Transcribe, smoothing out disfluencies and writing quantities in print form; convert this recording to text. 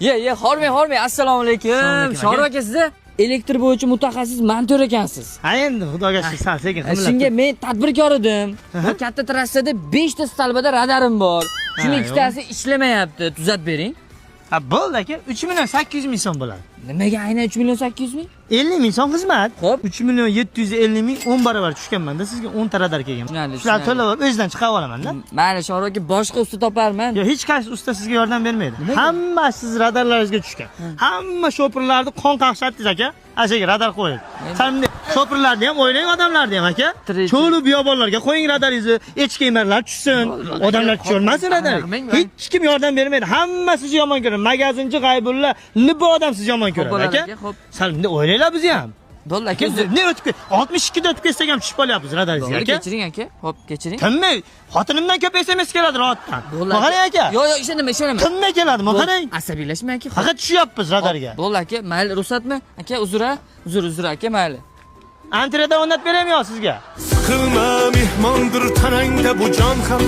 Ye, hormay. Assalomu alaykum. Shorib aka, siz elektr bo'yicha mutaxassis montor ekansiz. Ha endi xudoga shukr, sal sekin qimmat. Shunga men tadbirkor edim. Bu katta trassada 5 ta stalbada radarim bor. Shuni ikkitasi ishlamayapti. Tuzatib bering. Ha bo'ldi aka, 3 million 800 ming so'm bo'ladi. Nimaga aynan 3 million 800 ming? 50 ming so'm xizmat. Xo'p. 3 million 750 ming 10 barobar tushganman-da, sizga 10 ta radar kelgan. Shular to'lab o'zidan chiqarib olaman-da. Mayli, Shorib aka, boshqa usta toparman. Yo, hech qaysi usta sizga yordam bermaydi. Hamma siz radarlaringizga tushgan. Hamma sho'pirlarni qon qaqshatdingiz aka. Ashaga radar qo'ying. Samimda sho'pirlarni ham o'ylang, odamlarni ham aka. Cho'lu biyobonlarga qo'ying radaringizni, echki emarlar tushsin. Odamlar tushirmasin radar. Hech kim yordam bermaydi. Hamma sizni yomon ko'radi. Magazinchi G'aybulla, libo odam sizni yomon ko'radi aka. Samimda o'ylanglar bizni ham. Bo'ldi aka, ne o'tib 62 da o'tib ketsak ham tushib qolyapmiz radaringizga aka. Kechiring aka. Xo'p, kechiring. Kimni? Xotinimdan ko'p SMS keladi rahatdan. Qarang aka. Yo'q, ishonaman. Kimdan keladi? Qarang. Asabiylashmang aka. Faqat tushyapmiz radarga. Bo'ldi aka, mayli, ruxsatmi? Aka, uzr aka, mayli. Antreda o'rnatib beraymi yo sizga? Sıkılma mihmandır tanangda bu can ham